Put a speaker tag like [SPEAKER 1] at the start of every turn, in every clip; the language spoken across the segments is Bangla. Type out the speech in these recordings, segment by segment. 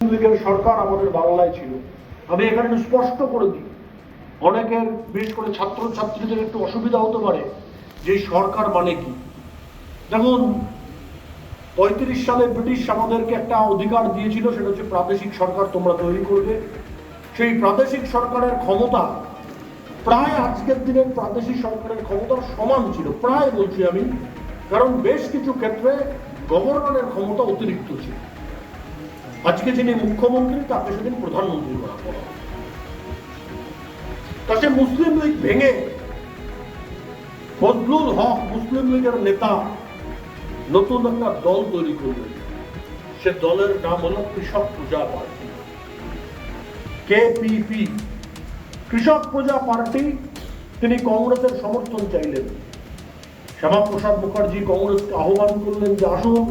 [SPEAKER 1] লীগের সরকার আমাদের বাংলায় ছিল। আমি এখানে স্পষ্ট করে দিই, অনেকের বিশেষ করে ছাত্রছাত্রীদের একটু অসুবিধা হতে পারে যে সরকার মানে কি। দেখুন, 35 সালে ব্রিটিশ আমাদেরকে একটা অধিকার দিয়েছিল, সেটা হচ্ছে প্রাদেশিক সরকার তোমরা তৈরি করবে। সেই প্রাদেশিক সরকারের ক্ষমতা প্রায় আজকের দিনের প্রাদেশিক সরকারের ক্ষমতার সমান ছিল, প্রায় বলছি আমি, কারণ বেশ কিছু ক্ষেত্রে গভর্নরের ক্ষমতা অতিরিক্ত ছিল। আজকে যিনি মুখ্যমন্ত্রী তাকে সেদিন প্রধানমন্ত্রী করা হলো। তা সে মুসলিম লীগ ভেঙে ফজলুল হক মুসলিম লীগের নেতা নতুন একটা দল তৈরি করলেন। সে দলের নাম হলো কৃষক প্রজা পার্টি, কেপিপি, কৃষক প্রজা পার্টি। তিনি কংগ্রেসের সমর্থন চাইলেন। শ্যামাপ্রসাদ মুখার্জি কংগ্রেসকে আহ্বান করলেন যে আসুন,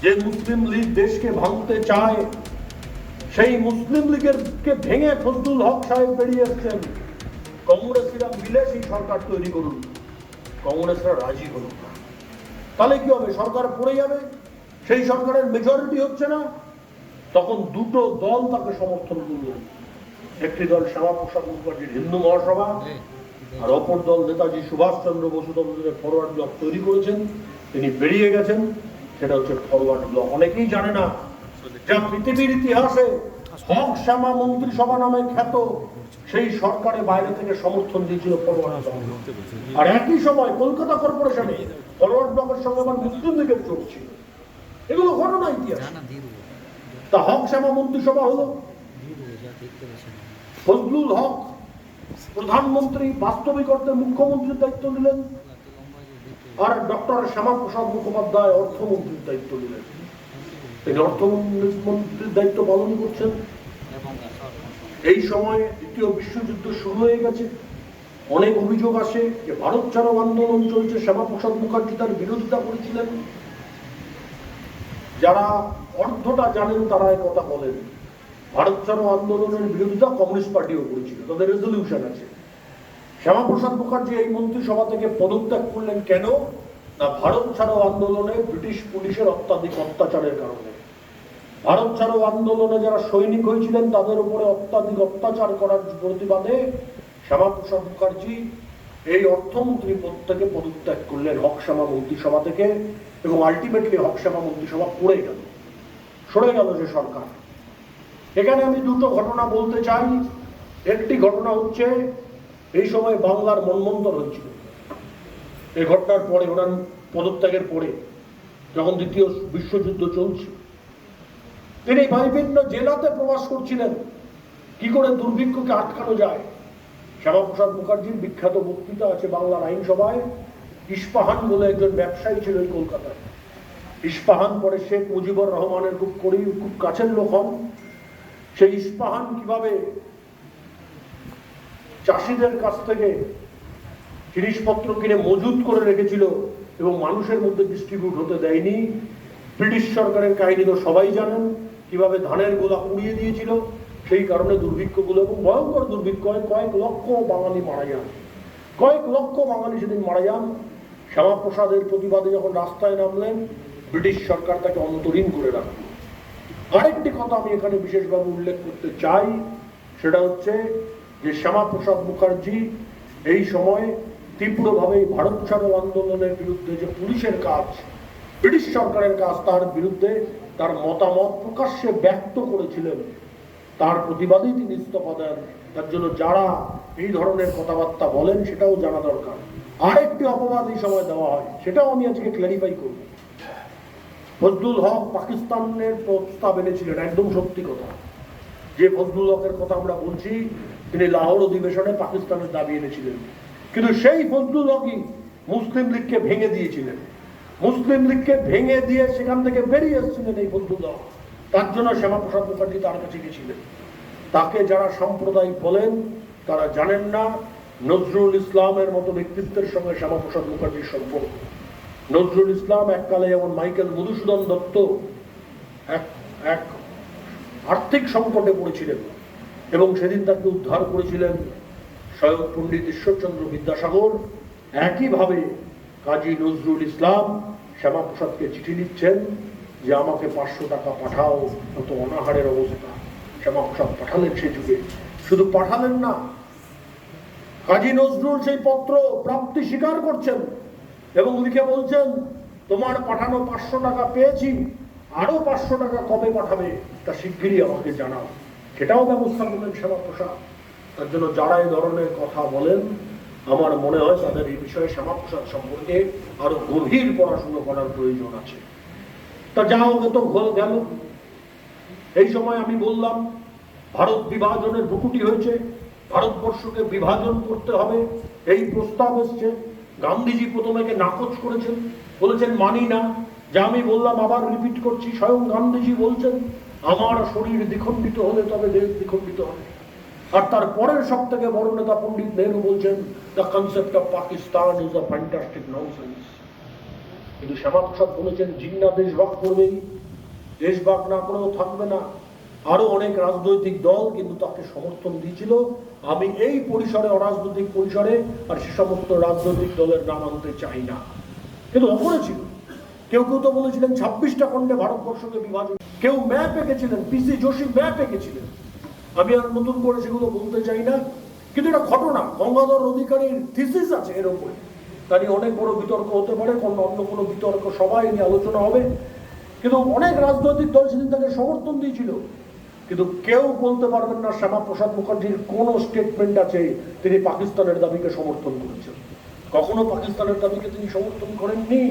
[SPEAKER 1] যে মুসলিম লীগ দেশকে ভাঙতে চায় সেই মুসলিম লীগের কে ভেঙে ফজলুল হক সাহেব বেরিয়ে এসছেন, কংগ্রেসীরা মিলে সেই সরকার তৈরি করুন। কংগ্রেসরা রাজি হল না। তাহলে কি হবে? সরকার পড়ে যাবে, সেই সরকারের মেজরিটি হচ্ছে না। তখন দুটো দল তাকে সমর্থন করলেন। একটি দল শ্যামাপ্রসাদ মুখার্জির হিন্দু মহাসভা, আর অপর দল নেতাজি সুভাষচন্দ্র বসু ততদিনের ফরওয়ার্ড ব্লক তৈরি করেছেন। তিনি বেরিয়ে গেছেন, সেটা হচ্ছে ফরওয়ার্ড ব্লক। অনেকেই জানে না, যা পৃথিবীর ইতিহাসে হক শ্যামা মন্ত্রিসভা নামে খ্যাত, সেই সরকারে বাইরে থেকে সমর্থন দিয়েছিল ফরওয়ার্ড ব্লক। আর একই সময় কলকাতা কর্পোরেশনে ফরওয়ার্ড ব্লকের সঙ্গে আমার মুসলিম লীগের যোগ ছিল। এগুলো ঘটনা ইতিহাস। তা হক শ্যামা মন্ত্রিসভা হলো, ফজলুল হক প্রধানমন্ত্রী, বাস্তবিক অর্থে মুখ্যমন্ত্রীর দায়িত্ব নিলেন, আর ডক্টর শ্যামাপ্রসাদ মুখোপাধ্যায় অর্থমন্ত্রীর দায়িত্ব নিলেন। তিনি অর্থমন্ত্রীর দায়িত্ব পালন করছেন। এই সময় দ্বিতীয় বিশ্বযুদ্ধ শুরু হয়ে গেছে। অনেক অভিযোগ আসে যে ভারত ছাড়ো আন্দোলন চলছে, শ্যামাপ্রসাদ মুখার্জি তার বিরোধিতা করেছিলেন। যারা অর্ধটা জানেন তারা এই কথা বলেন। ভারত ছাড়ো আন্দোলনের বিরোধিতা কমিউনিস্ট পার্টিও করেছিল, তাদের রেজলিউশন আছে। শ্যামাপ্রসাদ মুখার্জি এই মন্ত্রিসভা থেকে পদত্যাগ করলেন কেন? না, ভারত ছাড়ো আন্দোলনে ব্রিটিশ পুলিশের অত্যাধিক অত্যাচারের কারণে। ভারত ছাড়ো আন্দোলনে যারা সৈনিক হয়েছিলেন তাদের উপরে অত্যাধিক অত্যাচার করার প্রতিবাদে শ্যামাপ্রসাদ মুখার্জি এই অর্থমন্ত্রী পদ থেকে পদত্যাগ করলেন হক শ্যামা মন্ত্রিসভা থেকে, এবং আলটিমেটলি হক শ্যামা মন্ত্রিসভা পড়ে গেল, সরে গেল সে সরকার। এখানে আমি দুটো ঘটনা বলতে চাই। একটি ঘটনা হচ্ছে, এই সময় বাংলার মন্বন্তর হয়েছিল। এই ঘটনার পরে, ওনার পদত্যাগের পরে, যখন দ্বিতীয় বিশ্বযুদ্ধ চলছে, তিনি বিভিন্ন জেলাতে প্রবাস করছিলেন কি করে দুর্ভিক্ষকে আটকানো যায়। শ্যামাপ্রসাদ মুখার্জির বিখ্যাত বক্তৃতা আছে বাংলার আইনসভায়। ইস্পাহান বলে একজন ব্যবসায়ী ছিল এই কলকাতায়। ইস্পাহান পরে শেখ মুজিবুর রহমানের খুব কাছের লোক হন। সেই ইস্পাহান কিভাবে চাষিদের কাছ থেকে জিনিসপত্র কিনে মজুত করে রেখেছিল এবং মানুষের মধ্যে ডিস্ট্রিবিউট হতে দেয়নি। ব্রিটিশ সরকারের কাহিনী তো সবাই জানেন, কিভাবে ধানের গোলা পুড়িয়ে দিয়েছিল। সেই কারণে দুর্ভিক্ষগুলো, এবং ভয়ঙ্কর দুর্ভিক্ষ হয়, কয়েক লক্ষ বাঙালি মারা যান, কয়েক লক্ষ বাঙালি সেদিন মারা যান। শ্যামাপ্রসাদের প্রতিবাদে যখন রাস্তায় নামলেন, ব্রিটিশ সরকার তাকে অন্তরীণ করে রাখল। আরেকটি কথা আমি এখানে বিশেষভাবে উল্লেখ করতে চাই, সেটা হচ্ছে যে শ্যামাপ্রসাদ মুখার্জি এই সময় তীব্রভাবে ভারত ছাড়ো আন্দোলনের বিরুদ্ধে যে পুলিশের কাজ, ব্রিটিশ সরকারের কাজ, তার বিরুদ্ধে তার মতামত প্রকাশ্যে ব্যক্ত করেছিলেন। তার প্রতিবাদেই তিনি ইস্তফা দেন। তার জন্য যারা এই ধরনের কথাবার্তা বলেন সেটাও জানা দরকার। আরেকটি অপবাদ এই সময় দেওয়া হয়, সেটাও আমি আজকে ক্ল্যারিফাই করব। ফজলুল হক পাকিস্তানের প্রস্তাব এনেছিলেন, একদম সত্যি কথা। যে ফজলুল হকের কথা আমরা বলছি, তিনি লাহোর অধিবেশনে পাকিস্তানের দাবি এনেছিলেন। কিন্তু সেই ফজলুল হকই মুসলিম লীগকে ভেঙে দিয়েছিলেন। মুসলিম লীগকে ভেঙে দিয়ে সেখান থেকে বেরিয়ে এসেছিলেন এই ফজলুল হক। তার জন্য শ্যামাপ্রসাদ মুখার্জি তার কাছে গেছিলেন। তাকে যারা সাম্প্রদায়িক বলেন তারা জানেন না নজরুল ইসলামের মতো ব্যক্তিত্বের সঙ্গে শ্যামাপ্রসাদ মুখার্জির সম্পর্ক। নজরুল ইসলাম এককালে যেমন মাইকেল মধুসূদন দত্ত এক আর্থিক সংকটে পড়েছিলেন এবং সেদিন তাকে উদ্ধার করেছিলেন স্বয়ং পণ্ডিত ঈশ্বরচন্দ্র বিদ্যাসাগর, একইভাবে কাজী নজরুল ইসলাম শ্যামাপ্রসাদকে চিঠি লিখছেন যে আমাকে 500 টাকা পাঠাও, কত অনাহারের অবস্থা। শ্যামা প্রসাদ পাঠালেন সেই যুগে, শুধু পাঠালেন না, কাজী নজরুল সেই পত্র প্রাপ্তি স্বীকার করছেন এবং লিখে বলছেন, তোমার পাঠানো 500 টাকা পেয়েছি, আরো 500 টাকা কবে পাঠাবে তা শিগগিরই আমাকে জানাও। সেটাও ব্যবস্থা করলেন শ্যামা প্রসাদ। তার জন্য যারা এই ধরনের কথা বলেন, আমার মনে হয় তাদের এই বিষয়ে শ্যামা প্রসাদ সম্পর্কে আরো গভীর পড়াশোনা করার প্রয়োজন আছে। তা যা হোক, তো গেল। এই সময় আমি বললাম ভারত বিভাজনের বুকুটি হয়েছে, ভারতবর্ষকে বিভাজন করতে হবে, এই প্রস্তাব এসছে। গান্ধীজি প্রথমে নাকচ করেছেন, বলেছেন মানি না। যা আমি বললাম আবার রিপিট করছি, স্বয়ং গান্ধীজি বলছেন আমার শরীর দ্বিখণ্ডিত হলে তবে দেশ দ্বিখণ্ডিত হবে। আর তার পরের সব থেকে বড় নেতা পণ্ডিত নেহরু বলছেন the concept of Pakistan is a fantastic nonsense. কিন্তু শ্যামা প্রসাদ বলেছেন জিন্না দেশভাগ করবেই, দেশভাগ না করেও থাকবে না। আরো অনেক রাজনৈতিক দল কিন্তু তাকে সমর্থন দিয়েছিল। আমি এই পরিসরে, অরাজনৈতিক পরিসরে আর সে সমস্ত রাজনৈতিক দলের নাম আনতে চাই না, কিন্তু অপরে ছিল। কেউ কেউ তো বলেছিলেন 26টা খণ্ডে ভারতবর্ষকে বিভাজন, কেউ ম্যাপ এঁকেছিলেন, পিসি যোশী ম্যাপ এঁকেছিলেন। আমি আর নতুন করে সেগুলো বলতে চাই না, কিন্তু এটা ঘটনা। গঙ্গাধর অধিকারীর থিসিস আছে এর উপরে, তা নিয়ে অনেক বড় বিতর্ক হতে পারে, অন্য কোনো বিতর্ক সবাই নিয়ে আলোচনা হবে। কিন্তু অনেক রাজনৈতিক দল সেদিন তাকে সমর্থন দিয়েছিল, কিন্তু কেউ বলতে পারবেন না শ্যামা প্রসাদ মুখার্জির কোন স্টেটমেন্ট আছে তিনি পাকিস্তানের দাবিকে সমর্থন করেছেন। কখনো পাকিস্তানের দাবিকে তিনি সমর্থন করেননি।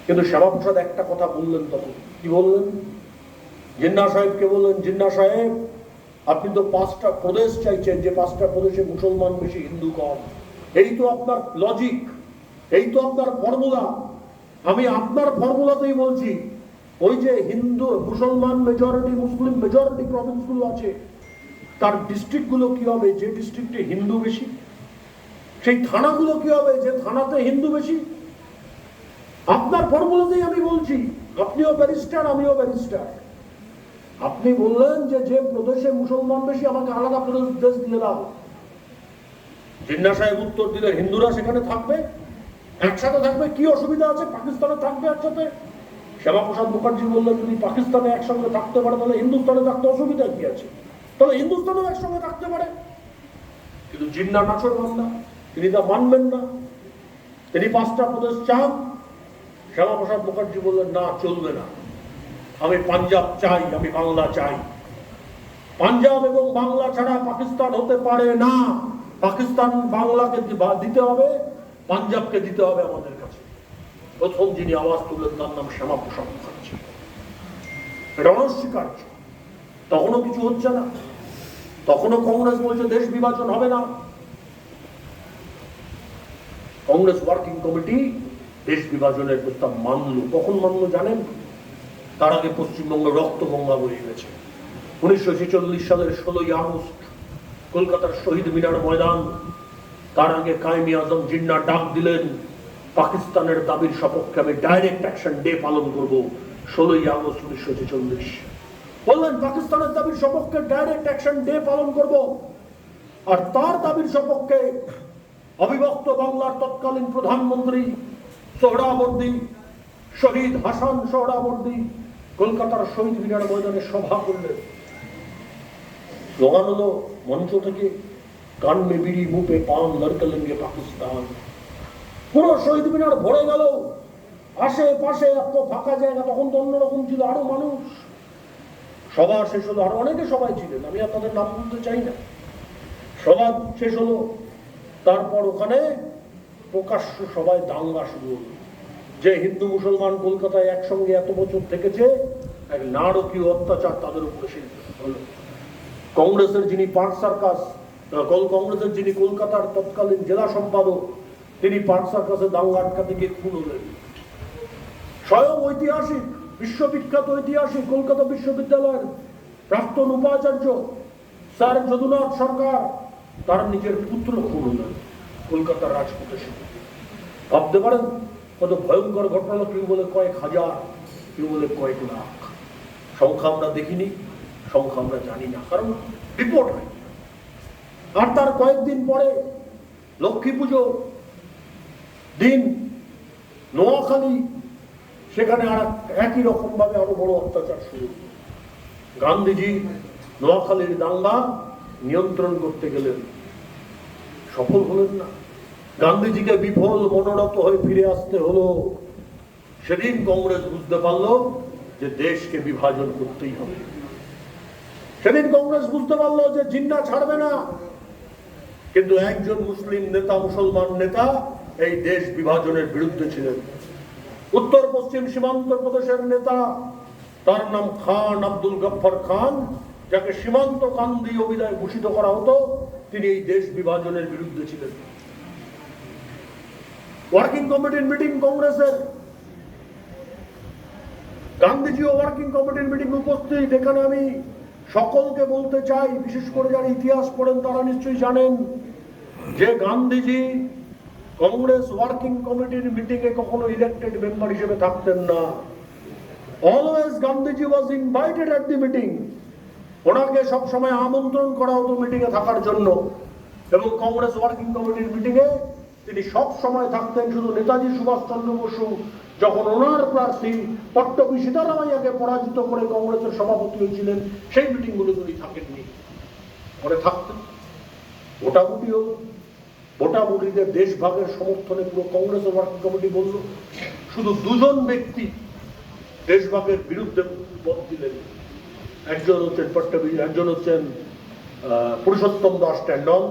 [SPEAKER 1] কিন্তু শ্যামা প্রসাদ একটা কথা বললেন তখন, কি বললেন? জিন্না সাহেবকে বললেন, জিন্না সাহেব আপনি তো 5টা প্রদেশ চাইছেন, যে 5টা প্রদেশে মুসলমান বেশি হিন্দু কম। এই তো আপনার লজিক, এই তো আপনার ফর্মুলা। আমি আপনার ফর্মুলাতেই বলছি, ওই যে হিন্দু মুসলমান মেজরিটি, মুসলিম মেজরিটি প্রভিন্স গুলো আছে, তার ডিস্ট্রিক্ট গুলো কি হবে যে ডিস্ট্রিক্টে হিন্দু বেশি? সেই থানাগুলো কি হবে যে থানাতে হিন্দু বেশি? আপনার ফর্মুলাতেই আমি বলছি। আপনিও ব্যারিস্টার, আমিও ব্যারিস্টার। আপনি বললেন যে যে প্রদেশে মুসলমান বেশি আমাকে আলাদা প্রদেশ দিয়ে দাও। জিন্না সাহেব উত্তর দিলেন হিন্দুরা সেখানে থাকবে, একসাথে থাকবে, কি অসুবিধা আছে? পাকিস্তানে থাকবে একসাথে। শ্যামা প্রসাদ মুখার্জি বললেন যদি পাকিস্তানে একসঙ্গে থাকতে পারে তাহলে হিন্দুস্তানে থাকতে অসুবিধা কি আছে? তাহলে হিন্দুস্তানেও একসঙ্গে থাকতে পারে। কিন্তু জিন্না নাছর বান্দা, তিনি তা মানবেন না, তিনি 5টা প্রদেশ চান। শ্যামা প্রসাদ মুখার্জি বললেন না, চলবে না, আমি পাঞ্জাব চাই, আমি বাংলা চাই। পাঞ্জাব এবং বাংলা ছাড়া পাকিস্তান হতে পারে না। পাকিস্তান বাংলাকে দিতে হবে, পাঞ্জাবকে দিতে হবে আমাদের কাছে। প্রথম যিনি আওয়াজ তুললেন তার নাম শ্যামা প্রসাদ মুখার্জি। এটা অনস্বীকার্য। তখনও কিছু হচ্ছে না, তখনও কংগ্রেস বলছে দেশ বিভাজন হবে না। কংগ্রেস ওয়ার্কিং কমিটি দেশ বিভাজনের প্রস্তাব মানল। কখন মানল জানেন? তার আগে পশ্চিমবঙ্গে রক্তগঙ্গা বয়ে গেছে। 1946 সালের 16ই আগস্ট কলকাতার শহীদ মিনার ময়দান। তার আগে কায়েমি আজম জিন্না ডাক দিলেন পাকিস্তানের দাবির সপক্ষে আমি ডাইরেক্ট অ্যাকশন ডে পালন করব। 16ই আগস্ট 1946 বললেন পাকিস্তানের দাবির সপক্ষে ডাইরেক্ট অ্যাকশন ডে পালন করব। আর তার দাবির সপক্ষে অবিভক্ত বাংলার তৎকালীন প্রধানমন্ত্রী সোহরাওয়ার্দী, শহীদ হাসান সোহরাওয়ার্দী কলকাতার শহীদ মিনার ময়দানে সভা করলেন। স্লোগান হলো মঞ্চ থেকে কান মে বিড়ি মুহ পে পান লড়কে লেঙ্গে পাকিস্তান। পুরো শহীদ মিনার ভরে গেল। আশেপাশে এত ফাঁকা জায়গা, তখন তো অন্যরকম ছিল, আরো মানুষ। সভা শেষ হলো, আরো অনেকে সবাই ছিলেন, আমি আপনাদের নাম বলতে চাই না। সভা শেষ হলো, তারপর ওখানে প্রকাশ্য সবাই দাঙ্গা শুরু হলো। যে হিন্দু মুসলমান কলকাতায় একসঙ্গে এত বছর থেকেছে, এক নারকীয় অত্যাচার তাদের উপরে হলো। কংগ্রেসের যিনি পার্ক সার্কাস, কংগ্রেসের যিনি কলকাতার তৎকালীন জেলা সম্পাদক, তিনি পার্ক সার্কাসে দাঙ্গা আটকাতে গিয়ে খুন হলেন। স্বয়ং ঐতিহাসিক, বিশ্ববিখ্যাত ঐতিহাসিক কলকাতা বিশ্ববিদ্যালয়ের প্রাক্তন উপাচার্য স্যার যদুনাথ সরকার, তার নিজের পুত্র খুন হলেন কলকাতার রাজপথে। ভাবতে পারেন কত ভয়ঙ্কর ঘটনা। কেউ বলে কয়েক হাজার, কেউ বলে কয়েক লাখ। সংখ্যা আমরা দেখিনি, সংখ্যা আমরা জানি না, কারণ রিপোর্ট হয়। আর তার কয়েকদিন পরে লক্ষ্মী পুজো দিন নোয়াখালী সেখানে আর একই রকম ভাবে আরো বড় অত্যাচার শুরু। গান্ধীজি নোয়াখালীর দাঙ্গা নিয়ন্ত্রণ করতে গেলেন, সফল হলেন না। গান্ধীজিকে বিফল মনোরত হয়ে ফিরে আসতে হলো। সেদিন কংগ্রেস বুঝতে পারল যে দেশকে বিভাজন করতেই হবে। সেদিন কংগ্রেস বুঝতে পারলো যে জিন্না ছাড়বে না। কিন্তু একজন মুসলিম নেতা, মুসলমান নেতা এই দেশ বিভাজনের বিরুদ্ধে ছিলেন। উত্তর পশ্চিম সীমান্ত প্রদেশের নেতা, তার নাম খান আব্দুল গফফর খান, যাকে সীমান্ত কান্দি অভিধায় ভূষিত করা হতো, তিনি এই দেশ বিভাজনের বিরুদ্ধে ছিলেন। ওয়ার্কিং কমিটির মিটিং কংগ্রেসের, গান্ধীজি ও ওয়ার্কিং কমিটির মিটিং উপস্থিত। এখানে আমি সকলকে বলতে চাই, বিশেষ করে যারা ইতিহাস পড়েন তারা নিশ্চয়ই জানেন যে গান্ধীজি কংগ্রেস ওয়ার্কিং কমিটির মিটিং এ কখনো ইলেক্টেড মেম্বার হিসেবে থাকতেন না। Always Gandhiji was invited at the meeting. ওনাকে সবসময় আমন্ত্রণ করা হতো মিটিং এ থাকার জন্য, এবং কংগ্রেস ওয়ার্কিং কমিটির মিটিং এ তিনি সব সময় থাকতেন। শুধু নেতাজি সুভাষচন্দ্র বসু যখন ওনার প্রার্থী পট্টবী সীতারামাইয়াকে পরাজিত করে কংগ্রেসের সভাপতি হয়েছিলেন, সেই মিটিং গুলো তিনি থাকেননি, পরে থাকতেন। ভোটাভুটি হল, ভোটাভুটিতে দেশভাগের সমর্থনে পুরো কংগ্রেস ওয়ার্কিং কমিটি বলল। শুধু দুজন ব্যক্তি দেশভাগের বিরুদ্ধে মত দিলেন, একজন হচ্ছেন পট্টবী, একজন হচ্ছেন পুরুষোত্তম দাস ট্যান্ডন,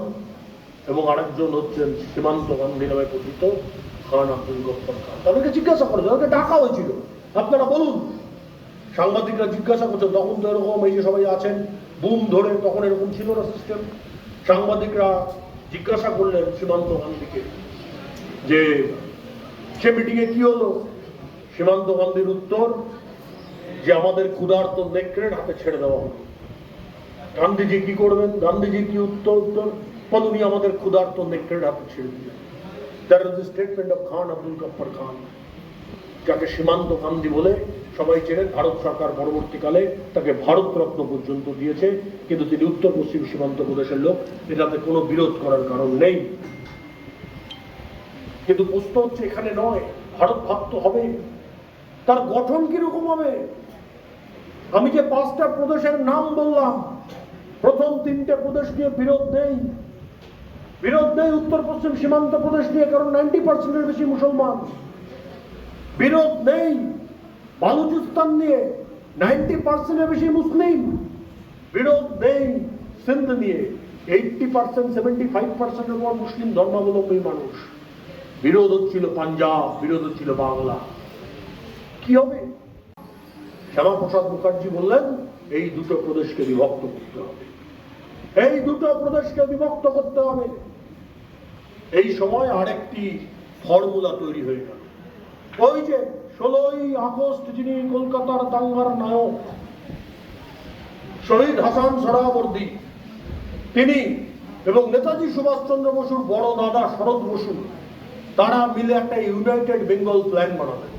[SPEAKER 1] এবং আরেকজন হচ্ছেন সীমান্ত গান্ধী নামে পরিচিত খান আব্দুল গফফর খান। তাদেরকে জিজ্ঞাসা করে, তাদেরকে ডাকা হয়েছিল, আপনারা বলুন। সাংবাদিকরা জিজ্ঞাসা করছেন, তখন তো এরকম এই যে সবাই আছেন বুম ধরে, তখন এরকম ছিল না সিস্টেম। সাংবাদিকরা জিজ্ঞাসা করলেন সীমান্ত গান্ধীকে যে সে মিটিং এ কি হলো। সীমান্ত গান্ধীর উত্তর যে আমাদের ক্ষুধার্ত নেকড়ের হাতে ছেড়ে দেওয়া হলো। গান্ধীজি কি করবেন? গান্ধীজি কি উত্তর উনি আমাদের ক্ষুধার্ত নেকড়ের হাতে ছেড়ে দিলেন। That is the statement of Khan Abdul Gaffar Khan, যাকে সীমান্ত গান্ধী বলে সবাই চেনেন। ভারত সরকার পরবর্তীকালে তাকে ভারত রত্ন পর্যন্ত দিয়েছে, কিন্তু তিনি উত্তর পশ্চিম সীমান্ত প্রদেশের লোক, এটাতে কোনো বিরোধ করার কারণ নেই। কিন্তু প্রশ্ন হচ্ছে এখানে নয়, ভারত ভাগ তো হবে, তার গঠন কিরকম হবে? আমি যে 5টা প্রদেশের নাম বললাম, প্রথম 3টে প্রদেশ নিয়ে বিরোধ নেই। বিরোধ নেই উত্তর পশ্চিম সীমান্ত প্রদেশ নিয়ে, কারণ 90% বেশি মুসলমান। বিরোধ নেই বালুচিস্তান নিয়ে, 90% বেশি মুসলিম। বিরোধ নেই সিন্ধ নিয়ে, 80% 75% উপর মুসলিম ধর্মাবলম্বী মানুষ। বিরোধ হচ্ছিল পাঞ্জাব, বিরোধ হচ্ছিল বাংলা। কি হবে? শ্যামাপ্রসাদ মুখার্জি বললেন এই দুটো প্রদেশকে বিভক্ত করতে হবে, এই দুটো প্রদেশকে বিভক্ত করতে হবে। এই সময় আরেকটি ফর্মুলা তৈরি হয়ে গেল। ওই যে 16ই আগস্ট যিনি কলকাতার দাঙ্গার নায়ক শহীদ হাসান সোহরাওয়ার্দী, তিনি এবং নেতাজি সুভাষচন্দ্র বসুর বড় দাদা শরৎ বসু, তারা মিলে একটা ইউনাইটেড বেঙ্গল প্ল্যান বানাবেন,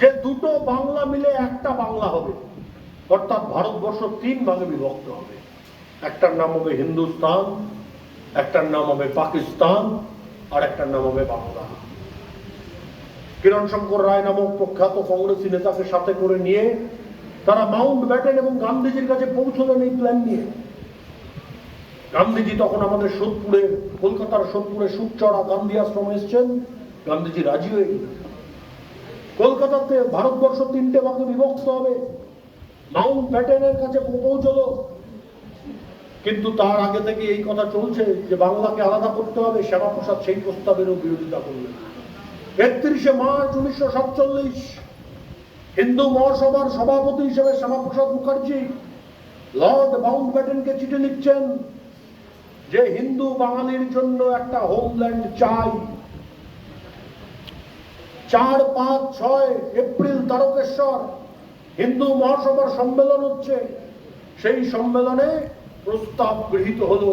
[SPEAKER 1] যে দুটো বাংলা মিলে একটা বাংলা হবে, অর্থাৎ ভারতবর্ষ 3 ভাগে বিভক্ত হবে। একটার নাম হবে হিন্দুস্তান, একটার নাম হবে পাকিস্তান, আর একটার নাম হবে বাংলা। কিরণ শঙ্কর রায় নামক প্রখ্যাত কংগ্রেসী নেতাকে সাথে করে নিয়ে তারা মাউন্ট ব্যাটেন এবং গান্ধীজির কাছে পৌঁছলেন এই প্ল্যান নিয়ে। গান্ধীজি তখন আমাদের সোদপুরে, কলকাতার সোদপুরে সুকচড়া গান্ধী আশ্রমে এসছেন। গান্ধীজি রাজি হয়ে গেলেন। কলকাতাতে ভারতবর্ষ 3টে ভাগে বিভক্ত হবে, মাউন্ট ব্যাটেনের কাছে পৌঁছলো। কিন্তু তার আগে থেকে এই কথা চলছে যে বাংলাকে আলাদা করতে হবে। শ্যামাপ্রসাদ সেই প্রস্তাবেরও বিরোধিতা করলেন। 31শে মার্চ 1947 হিন্দু মহাসভার সভাপতি হিসেবে শ্যামাপ্রসাদ মুখার্জি লর্ড মাউন্ট ব্যাটেনকে চিঠি লিখছেন যে হিন্দু বাঙালির জন্য একটা হোমল্যান্ড চাই। 4, 5, 6 এপ্রিল তারকেশ্বর হিন্দু মহাসভার সম্মেলন হচ্ছে। সেই সম্মেলনে প্রস্তাব গৃহীত হলো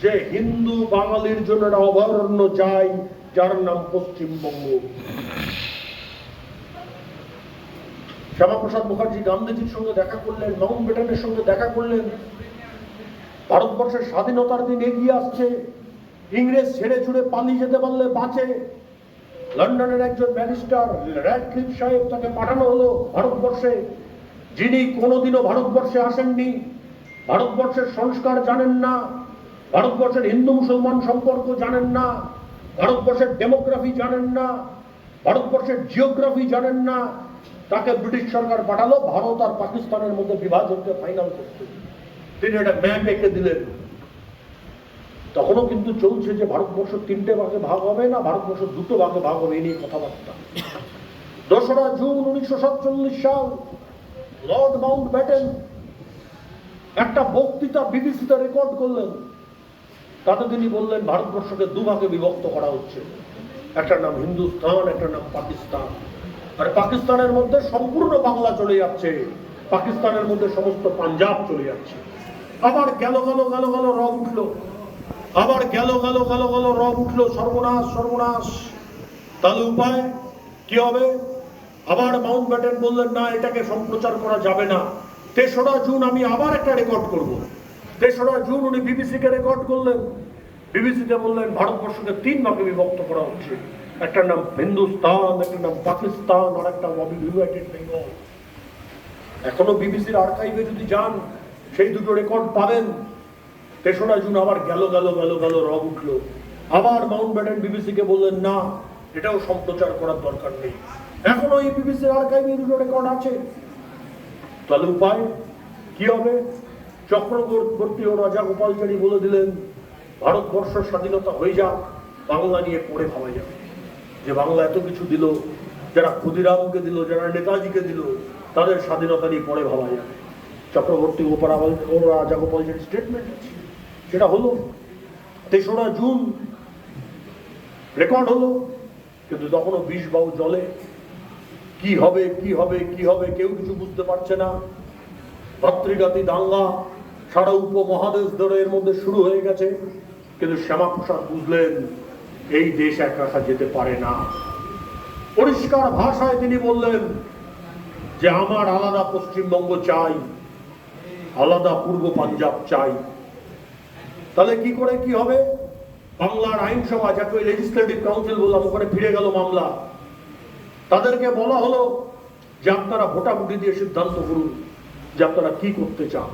[SPEAKER 1] যে হিন্দু বাঙালির জন্য একটা অভয়ারণ্য চাই, যার নাম পশ্চিমবঙ্গ। শ্যামাপ্রসাদ মুখার্জি গান্ধীজির সঙ্গে দেখা করলেন, মাউন্ট ব্যাটেনের সঙ্গে দেখা করলেন। ভারতবর্ষের স্বাধীনতার দিন এগিয়ে আসছে, ইংরেজ ছেড়ে ছুড়ে পালিয়ে যেতে পারলে বাঁচে, লন্ডনের একজন ব্যারিস্টার র্যাডক্লিফ সাহেব, তাকে পাঠানো হলো ভারতবর্ষে, যিনি কোনোদিনও ভারতবর্ষে আসেননি, ভারতবর্ষের সংস্কার জানেন না, ভারতবর্ষের হিন্দু মুসলমান সম্পর্ক জানেন না, ভারতবর্ষের ডেমোগ্রাফি জানেন না, ভারতবর্ষের জিওগ্রাফি জানেন না। তাকে ব্রিটিশ সরকার পাঠালো ভারত আর পাকিস্তানের মধ্যে বিভাজনকে ফাইনাল করতে। তিনি একটা ম্যাপ এঁকে দিলেন। তখনও কিন্তু চলছে যে ভারতবর্ষ 3টে ভাগে ভাগ হবে না, ভারতবর্ষ 2টো ভাগে ভাগ হবে, এই নিয়ে কথাবার্তা। 2রা জুন 1947 সাল লর্ড মাউন্টব্যাটেন একটা বক্তৃতা বিবিসিতে রেকর্ড করলেন। তাতে তিনি বললেন ভারতবর্ষকে 2 ভাগে বিভক্ত করা হচ্ছে, একটা নাম হিন্দুস্তান, একটা নাম পাকিস্তান। আর পাকিস্তানের মধ্যে সম্পূর্ণ বাংলা চলে যাচ্ছে, পাকিস্তানের মধ্যে সমস্ত পাঞ্জাব চলে যাচ্ছে। আবার গেল রব উঠলো, আবার গেল রব উঠলো, সর্বনাশ সর্বনাশ। তাহলে উপায় কি হবে? আবার মাউন্টব্যাটেন বললেন না, এটাকে সম্প্রচার করা যাবে না। 3রা জুন আমি আবার একটা রেকর্ড করব। 3রা জুন উনি বিবিসিকে রেকর্ড করলেন। বিবিসিতে বললেন ভারতবর্ষকে 3 ভাগে বিভক্ত করা হচ্ছে, একটা নাম হিন্দুস্তান, একটা নাম পাকিস্তান, আর একটা ইউনাইটেড বেঙ্গল। এখনো বিবিসির আর্কাইভে যদি যান সেই 2টো রেকর্ড পাবেন। 3রা জুন আবার গেল রব উঠলো। আবার মাউন্টব্যাটেন বিবিসিকে বললেন না, এটাও সম্প্রচার করার দরকার নেই। এখনো এই বিবিসির আর্কাইভে 2টো রেকর্ড আছে। তাহলে উপায় কি হবে? চক্রবর্তী ও রাজা গোপালচারী বলে দিলেন ভারতবর্ষ স্বাধীনতা হয়ে যাক, বাংলা নিয়ে পড়ে ভাবা যাবে যে বাংলা এত কিছু দিল, যারা ক্ষুদিরামকে দিল, যারা নেতাজিকে দিল, তাদের স্বাধীনতা নিয়ে পড়ে ভাবা যাবে। চক্রবর্তী ও রাজা গোপালচারী স্টেটমেন্ট আছে, সেটা হলো 3রা জুন রেকর্ড হলো। কিন্তু তখনও 20 বাউ জলে। কি হবে কেউ কিছু বুঝতে পারছে না। ভাতৃঘাতী দাঙ্গা সারা উপমহাদেশ ধরে এর মধ্যে শুরু হয়ে গেছে। কিন্তু শ্যামাপ্রসাদ বুঝলেন এই দেশ এক রাখা যেতে পারে না। পরিষ্কার ভাষায় তিনি বললেন যে আমার আলাদা পশ্চিমবঙ্গ চাই, আলাদা পূর্ব পাঞ্জাব চাই। তাহলে কি করে কি হবে? বাংলার আইনসভা, যাকে লেজিসলেটিভ কাউন্সিল বললাম, ওখানে ফিরে গেল মামলা। তাদেরকে বলা হলো যে আপনারা ভোটাভুটি দিয়ে সিদ্ধান্ত করুন যে আপনারা কি করতে চান।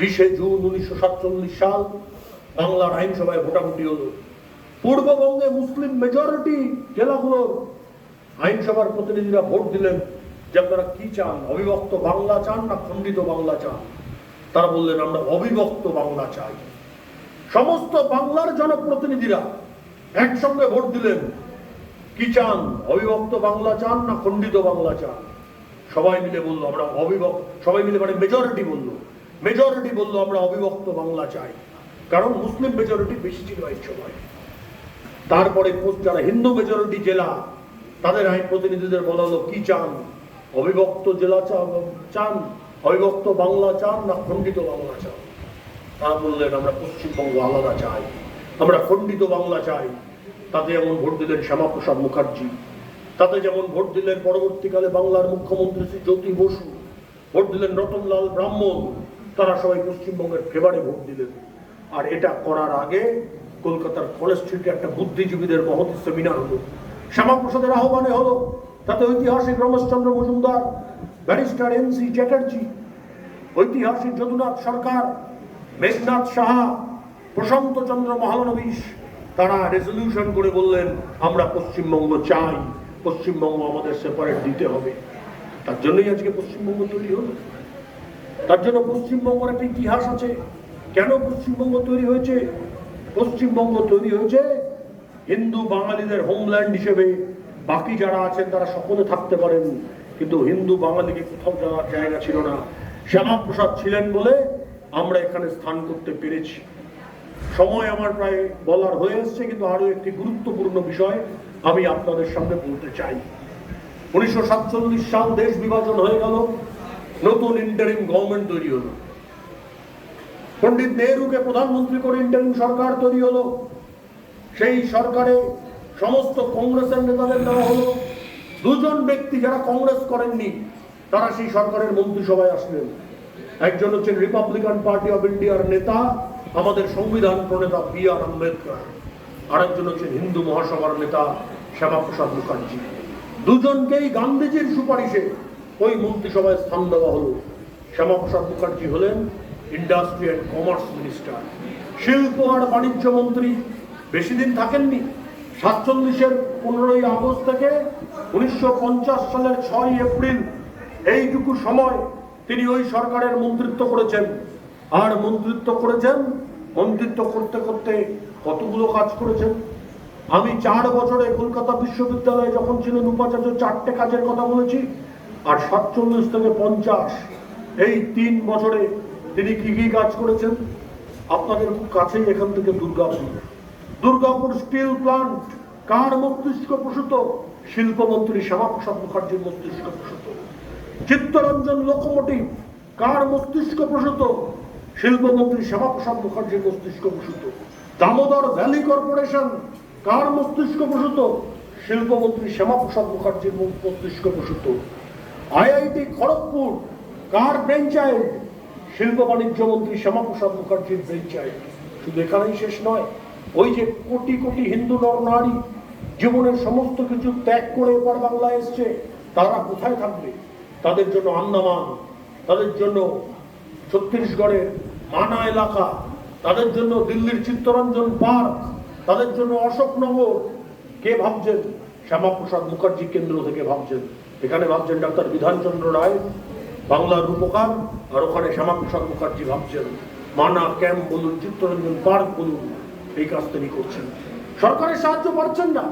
[SPEAKER 1] 20 জুন 1947 সাল বাংলার আইনসভায় ভোটাভুটি হলো। পূর্ববঙ্গে মুসলিম মেজরিটি জেলাগুলোর আইনসভার প্রতিনিধিরা ভোট দিলেন যে আপনারা কি চান, অবিভক্ত বাংলা চান না খণ্ডিত বাংলা চান। তারা বললেন আমরা অবিভক্ত বাংলা চাই। সমস্ত বাংলার জনপ্রতিনিধিরা একসঙ্গে ভোট দিলেন, কি চান, অবিভক্ত বাংলা চান না খণ্ডিত বাংলা চান। সবাই মিলে বললো আমরা অবিভক্ত, সবাই মিলে মানে মেজরিটি বললো আমরা অবিভক্ত বাংলা চাই, কারণ মুসলিম মেজরিটি বেশি ছিল এই সময়। তারপরে যারা হিন্দু মেজরিটি জেলা, তাদের আইন প্রতিনিধিদের বলা হলো কি চান, অবিভক্ত জেলা চান, অবিভক্ত বাংলা চান না খণ্ডিত বাংলা চান। তারা বললেন আমরা পশ্চিমবঙ্গ আলাদা চাই, আমরা খণ্ডিত বাংলা চাই। তাতে যেমন ভোট দিলেন শ্যামাপ্রসাদ মুখার্জি, তাতে যেমন ভোট দিলেন পরবর্তীকালে বাংলার মুখ্যমন্ত্রী শ্রী জ্যোতি বসু, ভোট দিলেন রতনলাল ব্রাহ্মণ। তারা সবাই পশ্চিমবঙ্গের ফেভারে ভোট দিলেন। আর এটা করার আগে কলকাতার কলেজ স্ট্রিটে একটা বুদ্ধিজীবীদের মহৎ সেমিনার হলো, শ্যামাপ্রসাদের আহ্বানে হলো। তাতে ঐতিহাসিক রমেশচন্দ্র মজুমদার, ব্যারিস্টার NC চ্যাটার্জি, ঐতিহাসিক যদুনাথ সরকার, মেঘনাথ সাহা, প্রশান্ত চন্দ্র মহালনবিশ, তারা রেজলিউশন করে বললেন আমরা পশ্চিমবঙ্গ চাই, পশ্চিমবঙ্গ আমাদের সেপারেট দিতে হবে। তার জন্যই আজকে পশ্চিমবঙ্গ তৈরি হলো। তার জন্য পশ্চিমবঙ্গের একটা ইতিহাস আছে। কেন পশ্চিমবঙ্গ তৈরি হয়েছে? পশ্চিমবঙ্গ তৈরি হয়েছে হিন্দু বাঙালিদের হোমল্যান্ড হিসেবে। বাকি যারা আছেন তারা সকলে থাকতে পারেন, কিন্তু হিন্দু বাঙালিকে কোথাও যাওয়ার জায়গা ছিল না। শ্যামাপ্রসাদ ছিলেন বলে আমরা এখানে স্থান করতে পেরেছি। সময় আমার প্রায় বলার হয়ে এসছে, কিন্তু আরো একটি গুরুত্বপূর্ণ বিষয় আমি আপনাদের সামনে বলতে চাই। 1947 সাল দেশ বিভাজন হয়ে গেল, নতুন ইন্টারিম গভর্নমেন্ট তৈরি হলো। পণ্ডিত নেহরুকে প্রধানমন্ত্রী করে ইন্টারিম সরকার তৈরি হলো। সেই সরকারে সমস্ত কংগ্রেসের নেতাদের দেওয়া হলো। 2 জন ব্যক্তি যারা কংগ্রেস করেননি তারা সেই সরকারের মন্ত্রিসভায় আসলেন। একজন হচ্ছেন রিপাবলিকান পার্টি অফ ইন্ডিয়ার নেতা, আমাদের সংবিধান প্রণেতা B.R. আম্বেদকর। আরেকজন হচ্ছেন হিন্দু মহাসভার নেতা শ্যামাপ্রসাদ মুখার্জি। দুজনকেই গান্ধীজির সুপারিশে ওই মন্ত্রিসভায় স্থান দেওয়া হলো। শ্যামাপ্রসাদ মুখার্জি হলেন ইন্ডাস্ট্রি অ্যান্ড কমার্স মিনিস্টার, শিল্প আর বাণিজ্য মন্ত্রী। বেশি দিন থাকেননি। 47-এর 15ই আগস্ট থেকে 1950 সালের 6ই এপ্রিল, এইটুকু সময় তিনি ওই সরকারের মন্ত্রিত্ব করেছেন। আর মন্ত্রিত্ব করতে করতে কতগুলো কাজ করেছেন। আমি 4 বছরে কলকাতা বিশ্ববিদ্যালয়ে যখন ছিলেন উপাচার্য 4টে কাজের কথা বলেছি। আর 47 থেকে 50 এই 3 বছরে তিনি কি কি কাজ করেছেন। আপনাদের খুব কাছেই এখান থেকে দুর্গাপুর স্টিল প্লান্ট কার মস্তিষ্ক প্রসূত? শিল্পমন্ত্রী শ্যামাপ্রসাদ মুখার্জির মস্তিষ্ক প্রসূত। চিত্তরঞ্জন লোকোমোটিভ কার মস্তিষ্ক প্রসূত? শিল্পমন্ত্রী শ্যামাপ্রসাদ মুখার্জির মস্তিষ্ক প্রসূত। দামোদর ভ্যালি কর্পোরেশন কার মস্তিষ্ক প্রসূত? শিল্পমন্ত্রী শ্যামাপ্রসাদ মুখার্জির মস্তিষ্ক প্রসূত। আইআইটি খড়গপুর কার ব্রেনচাইল্ড? শিল্প বাণিজ্য মন্ত্রী শ্যামাপ্রসাদ মুখার্জির ব্রেনচাইল্ড। শুধু এখানেই শেষ নয়, ওই যে কোটি কোটি হিন্দু নর নারী জীবনের সমস্ত কিছু ত্যাগ করে এবার বাংলায় এসছে, তারা কোথায় থাকবে? তাদের জন্য আন্দামান, তাদের জন্য ছত্তিশগড়ের মানা এলাকা, তাদের জন্য দিল্লির চিত্তরঞ্জন পার্ক, তাদের জন্য অশোকনগর। কে ভাবছেন? শ্যামাপ্রসাদ মুখার্জি কেন্দ্র থেকে ভাবছেন। এখানে ভাবছেন ডাক্তার বিধানচন্দ্র রায়, বাংলার রূপকার, আর ওখানে শ্যামাপ্রসাদ মুখার্জি ভাবছেন মানা ক্যাম্প বলুন, চিত্তরঞ্জন পার্ক বলুন, এই কাজ তিনি করছেন। সরকারের সাহায্য পাচ্ছেন না।